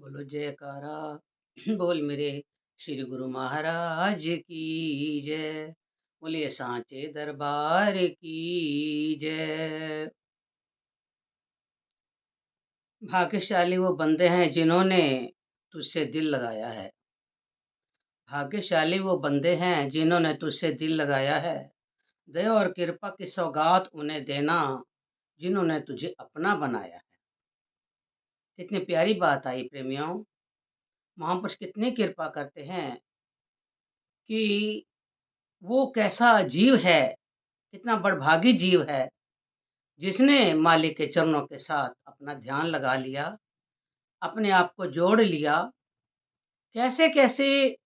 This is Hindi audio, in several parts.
बोलो जयकारा बोल मेरे श्री गुरु महाराज की जय। बोलिए सांचे दरबार की जय। भाग्यशाली वो बंदे हैं जिन्होंने तुझसे दिल लगाया है। भाग्यशाली वो बंदे हैं जिन्होंने तुझसे दिल लगाया है। दया और कृपा की सौगात उन्हें देना जिन्होंने तुझे अपना बनाया है। कितनी प्यारी बात आई प्रेमियों। महापुरुष कितनी कृपा करते हैं कि वो कैसा जीव है, कितना बड़भागी जीव है, जिसने मालिक के चरणों के साथ अपना ध्यान लगा लिया, अपने आप को जोड़ लिया। कैसे-कैसे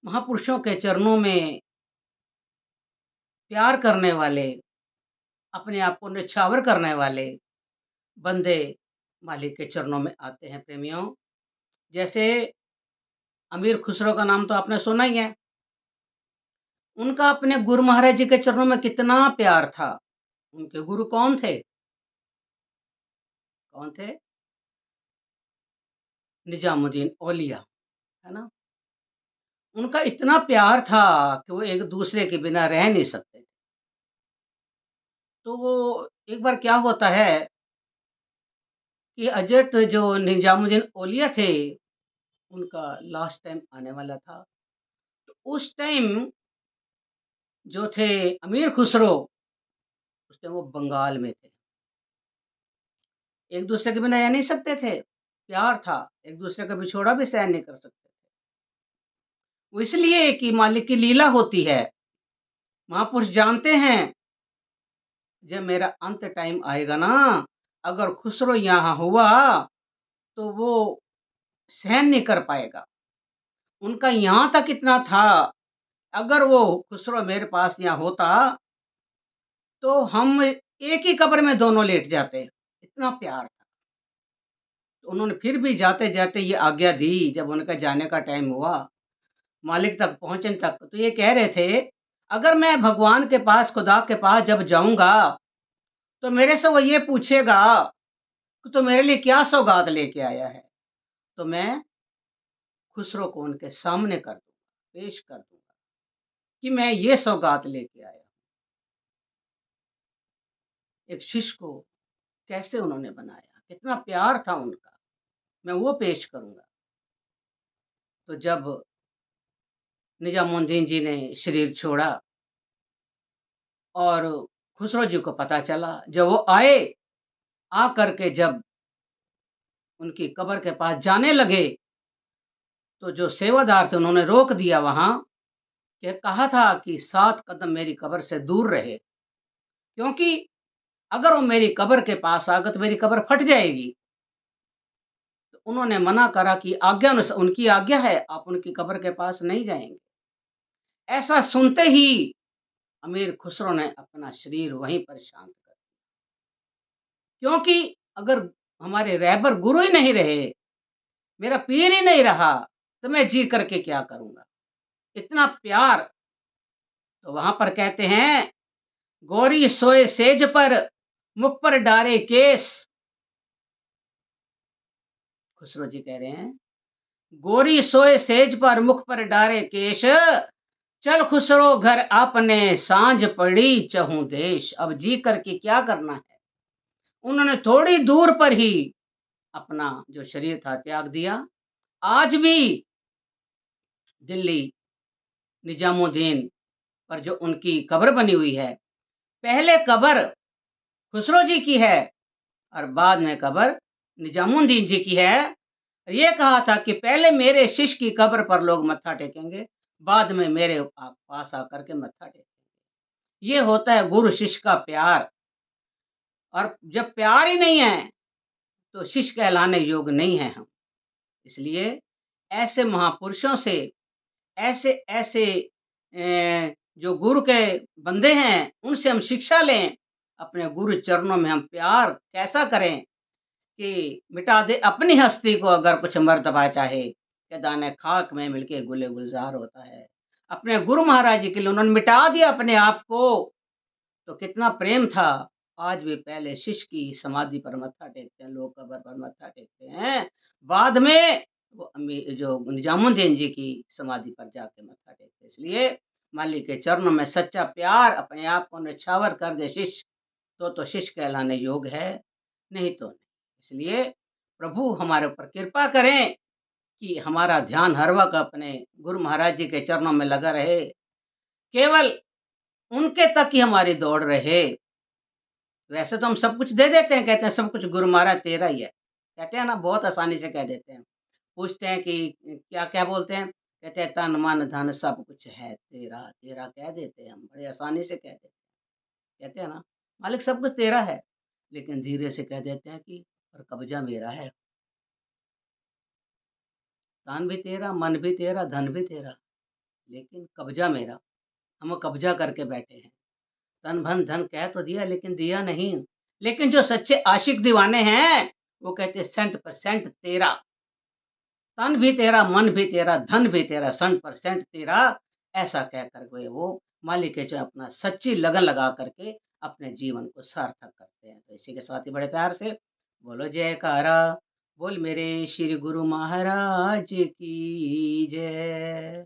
महापुरुषों के चरणों में प्यार करने वाले, अपने आप को न्यौछावर करने वाले बंदे मालिक के चरणों में आते हैं प्रेमियों। जैसे अमीर खुसरो का नाम तो आपने सुना ही है। उनका अपने गुरु महाराज जी के चरणों में कितना प्यार था। उनके गुरु कौन थे? कौन थे? निजामुद्दीन औलिया, है ना? उनका इतना प्यार था कि वो एक-दूसरे के बिना रह नहीं सकते थे। तो वो एक बार क्या होता है कि हज़रत जो निजामुद्दीन औलिया थे, उनका लास्ट टाइम आने वाला था। तो उस टाइम जो थे अमीर खुसरो, उस टाइम वो बंगाल में थे। एक-दूसरे के बिना रह नहीं सकते थे, प्यार था, एक-दूसरे का बिछोड़ा भी सहन नहीं कर सकते थे। वो इसलिए कि मालिक की लीला होती है। महापुरुष जानते हैं जब मेरा अंत टाइम आएगा ना, अगर खुसरो यहाँ हुआ, तो वो सहन नहीं कर पाएगा। उनका यहाँ तक इतना था, अगर वो खुसरो मेरे पास यहाँ होता, तो हम एक ही कब्र में दोनों लेट जाते, इतना प्यार था। तो उन्होंने फिर भी जाते-जाते ये आज्ञा दी, जब उनका जाने का टाइम हुआ, मालिक तक पहुँचने तक, तो ये कह रहे थे, अगर मैं भगवान के पास, खुदा के पास जब जाऊँगा, तो मेरे से वो ये पूछेगा कि तू मेरे लिए क्या सौगात लेके आया है? तो मैं खुसरो को उनके सामने कर दूँगा, पेश कर दूँगा कि मैं ये सौगात लेके आया हूँ। एक शिष्य को कैसे उन्होंने बनाया, कितना प्यार था उनका, मैं वो पेश करूँगा। तो जब निजामुद्दीन जी ने शरीर छोड़ा और खुसरो जी को पता चला, जब वो आए, आ कर के जब उनकी कब्र के पास जाने लगे, तो जो सेवादार थे उन्होंने रोक दिया वहाँ, कि कहा था कि 7 कदम मेरी कब्र से दूर रहे, क्योंकि अगर वो मेरी कब्र के पास आ गए तो मेरी कब्र फट जाएगी। तो उन्होंने मना करा कि उनकी आज्ञा है, आप उनकी कब्र के पास नहीं जाएँगे। ऐसा सुनते ही अमीर खुसरो ने अपना शरीर वहीं पर शांत कर दिया। क्योंकि अगर हमारे रहबर गुरु ही नहीं रहे, मेरा पीर ही नहीं रहा, तो मैं जी करके क्या करूँगा? इतना प्यार। तो वहाँ पर कहते हैं, गोरी सोए सेज पर, मुख पर डारे केस। खुसरो जी कह रहे हैं, गोरी सोए सेज पर, मुख पर डारे केश, चल खुसरो घर आपने, साँझ पड़ी चहूँ देश। अब जी करके क्या करना है? उन्होंने थोड़ी दूर पर ही अपना जो शरीर था त्याग दिया। आज भी दिल्ली निजामुद्दीन पर जो उनकी कब्र बनी हुई है, पहले कब्र खुसरो जी की है और बाद में कब्र निजामुद्दीन जी की है। ये कहा था कि पहले मेरे शिष्य की कब्र पर लोग मत्था टेकेंगे, बाद में मेरे पास आकर के मत्था टेकेंगे। ये होता है गुरु शिष्य का प्यार। और जब प्यार ही नहीं है, तो शिष्य कहलाने योग्य नहीं हैं हम। इसलिए ऐसे महापुरुषों से, ऐसे-ऐसे जो गुरु के बंदे हैं, उनसे हम शिक्षा लें। अपने गुरु चरणों में हम प्यार कैसा करें कि मिटा दे अपनी हस्ती को अगर कुछ मर्तबा चाहे, के दाने खाक में मिलके गुले गुलज़ार होता है। अपने गुरु महाराज जी के लिए उन्होंने मिटा दिया अपने आप को, तो कितना प्रेम था। आज भी पहले शिष्य की समाधि पर मत्था टेकते हैं, लोग कब्र पर मत्था टेकते हैं। बाद में वो जो निजामुद्दीन जी की समाधि पर जाके मत्था टेकते हैं। इसलिए मालिक के चरणों में सच्चा प्यार अपने आप को न्यौछावर कर दे शिष्य, तो शिष्य कहलाने योग्य है, नहीं तो नहीं। इसलिए प्रभु हमारे ऊपर कृपा करें कि हमारा ध्यान हर वक़्त अपने गुरु महाराज जी के चरणों में लगा रहे। केवल उनके तक ही हमारी दौड़ रहे। वैसे तो हम सब कुछ दे देते हैं, कहते हैं सब कुछ गुरु महाराज तेरा ही है। कहते हैं ना, बहुत आसानी से कह देते हैं। पूछते हैं कि क्या-क्या बोलते हैं? कहते हैं तन, मन, धन सब कुछ है तेरा, तेरा कह देते हैं हम, बड़े आसानी से कह देते हैं। कहते हैं ना, मालिक सब कुछ तेरा है, लेकिन धीरे से कह देते हैं कि पर कब्ज़ा मेरा है। तन भी तेरा, मन भी तेरा, धन भी तेरा, लेकिन कब्ज़ा मेरा। हम कब्ज़ा करके बैठे हैं। तन, मन, धन कह तो दिया लेकिन दिया नहीं। लेकिन जो सच्चे आशिक दीवाने हैं, वो कहते हैं 100% तेरा। तन भी तेरा, मन भी तेरा, धन भी तेरा, 100% तेरा। ऐसा कह कर के वो मालिक के जो अपना सच्ची लगन लगा करके अपने जीवन को सार्थक करते हैं। तो इसी के साथ ही बड़े प्यार से बोलो जयकारा, बोल मेरे श्री गुरु महाराज की जय।